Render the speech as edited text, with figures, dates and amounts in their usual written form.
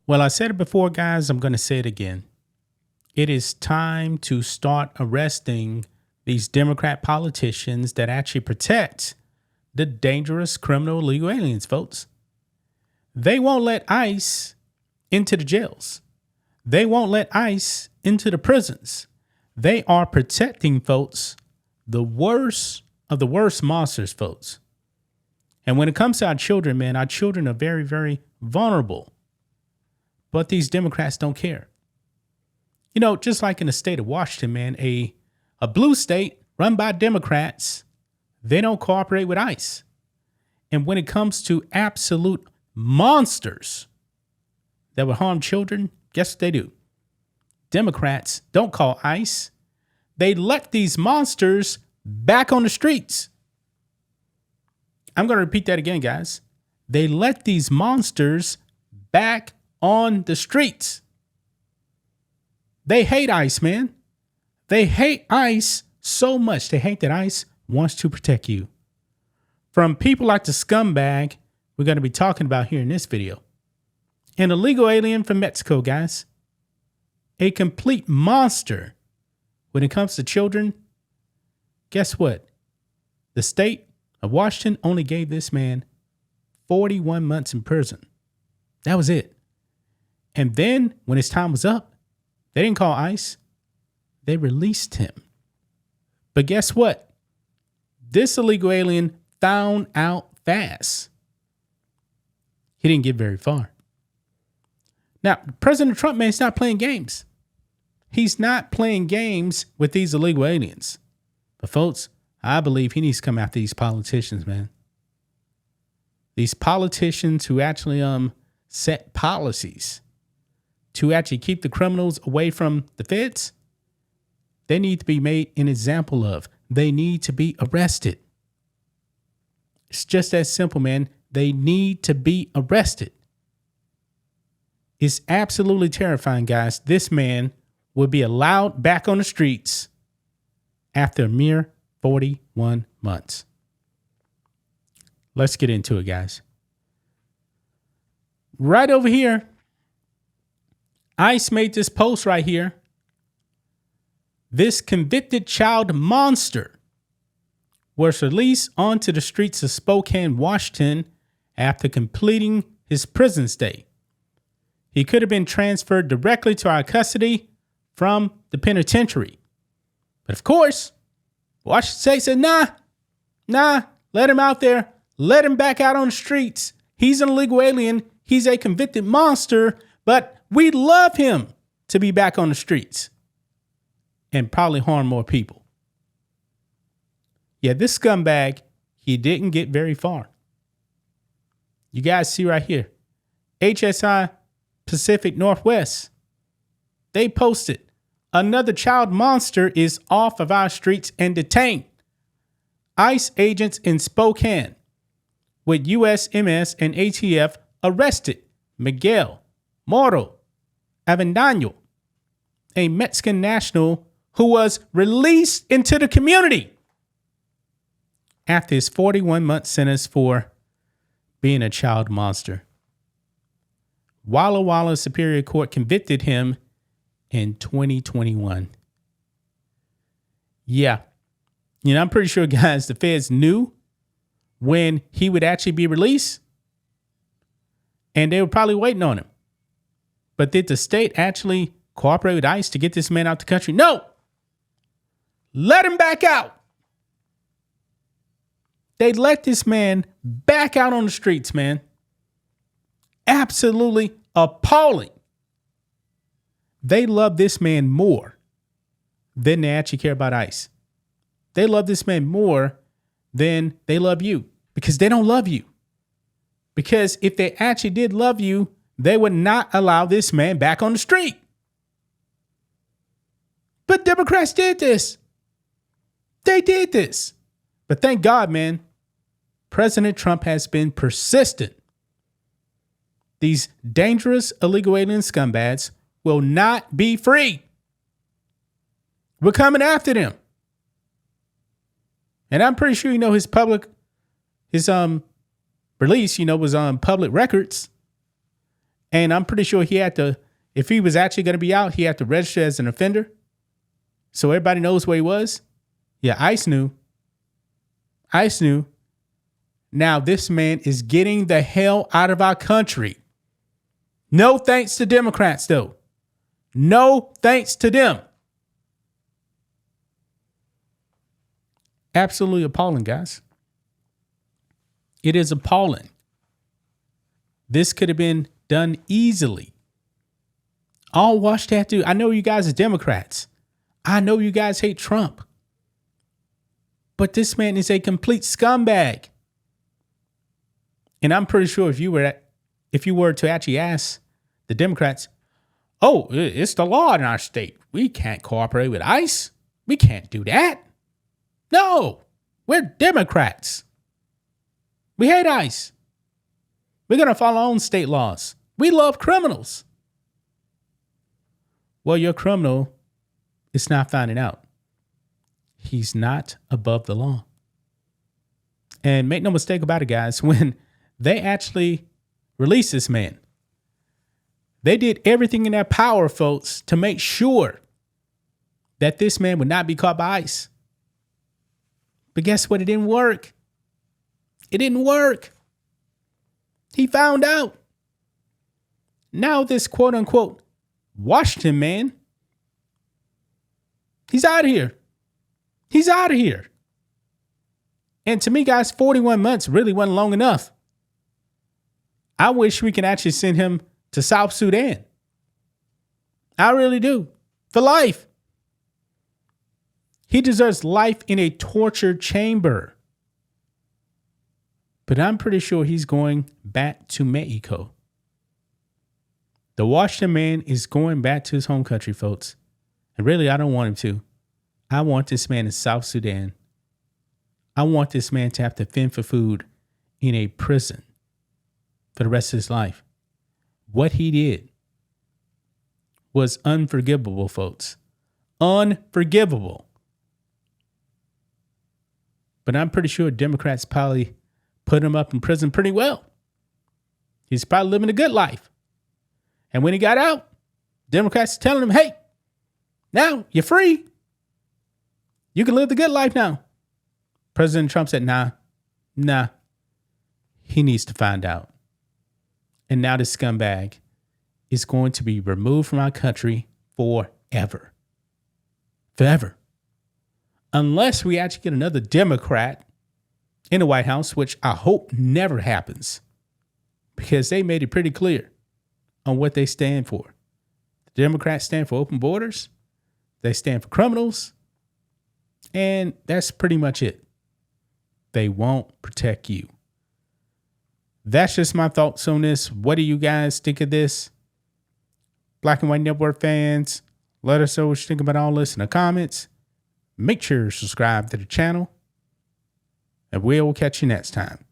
Well, I said it before, guys. I'm going to say it again. It is time to start arresting these Democrat politicians that actually protect the dangerous criminal illegal aliens, folks. They won't let ICE into the jails. They won't let ICE into the prisons. They are protecting, folks, the worst of the worst monsters, folks. And when it comes to our children, man, our children are very, very vulnerable. But these Democrats don't care. You know, just like in the state of Washington, man, a blue state run by Democrats, they don't cooperate with ICE. And when it comes to absolute monsters that would harm children, guess what they do? Democrats don't call ICE. They let these monsters back on the streets. I'm going to repeat that again, guys. They let these monsters back on the streets. They hate ICE, man. They hate ICE so much. They hate that ICE wants to protect you from people like the scumbag we're going to be talking about here in this video. An illegal alien from Mexico, guys. A complete monster when it comes to children. Guess what? The state of Washington only gave this man 41 months in prison. That was it. And then when his time was up, they didn't call ICE. They released him. But guess what? This illegal alien found out fast. He didn't get very far. Now, President Trump, man, is not playing games. He's not playing games with these illegal aliens. But folks, I believe he needs to come after these politicians, man. These politicians who actually set policies to actually keep the criminals away from the feds, they need to be made an example of. They need to be arrested. It's just that simple, man. They need to be arrested. It's absolutely terrifying, guys. This man will be allowed back on the streets after a mere 41 months. Let's get into it, guys. Right over here, ICE made this post right here. This convicted child monster was released onto the streets of Spokane, Washington after completing his prison stay. He could have been transferred directly to our custody from the penitentiary. But of course, Washington State said, nah, let him out there. Let him back out on the streets. He's an illegal alien. He's a convicted monster, but we'd love him to be back on the streets and probably harm more people. Yeah, this scumbag, he didn't get very far. You guys see right here, HSI Pacific Northwest, they posted, another child monster is off of our streets and detained. ICE agents in Spokane with USMS and ATF arrested Miguel Moro Avendaño, a Mexican national who was released into the community after his 41-month sentence for being a child monster. Walla Walla Superior Court convicted him in 2021. Yeah. You know, I'm pretty sure, guys, the feds knew when he would actually be released, and they were probably waiting on him. But did the state actually cooperate with ICE to get this man out the country? No. Let him back out. They let this man back out on the streets, man. Absolutely appalling. They love this man more than they actually care about ICE. They love this man more than they love you, because they don't love you. Because if they actually did love you, they would not allow this man back on the street. But Democrats did this. They did this. But thank God, man, President Trump has been persistent. These dangerous illegal alien scumbags will not be free. We're coming after them. And I'm pretty sure, his release, was on public records. And I'm pretty sure he had to, if he was actually going to be out, he had to register as an offender. So everybody knows where he was. Yeah, ICE knew. ICE knew. Now this man is getting the hell out of our country. No thanks to Democrats, though. No thanks to them. Absolutely appalling, guys. It is appalling. This could have been done easily. All Washington had to do, I know you guys are Democrats. I know you guys hate Trump. But this man is a complete scumbag. And I'm pretty sure if you were to actually ask the Democrats, oh, it's the law in our state. We can't cooperate with ICE. We can't do that. No, we're Democrats. We hate ICE. We're going to follow our own state laws. We love criminals. Well, your criminal is not finding out. He's not above the law. And make no mistake about it, guys, when they actually released this man, they did everything in their power, folks, to make sure that this man would not be caught by ICE. But guess what? It didn't work. It didn't work. He found out. Now this quote unquote Washington man, he's out of here. He's out of here. And to me, guys, 41 months really wasn't long enough. I wish we could actually send him to South Sudan. I really do. For life. He deserves life in a torture chamber. But I'm pretty sure he's going back to Mexico. The Washington man is going back to his home country, folks. And really, I don't want him to. I want this man in South Sudan. I want this man to have to fend for food in a prison for the rest of his life. What he did was unforgivable, folks. Unforgivable. But I'm pretty sure Democrats probably put him up in prison pretty well. He's probably living a good life. And when he got out, Democrats telling him, hey, now you're free. You can live the good life now. President Trump said, nah. He needs to find out. And now this scumbag is going to be removed from our country forever. Forever. Unless we actually get another Democrat in the White House, which I hope never happens, because they made it pretty clear on what they stand for. The Democrats stand for open borders. They stand for criminals. And that's pretty much it. They won't protect you. That's just my thoughts on this. What do you guys think of this? Black and White Network fans, let us know what you think about all this in the comments. Make sure to subscribe to the channel. And we'll catch you next time.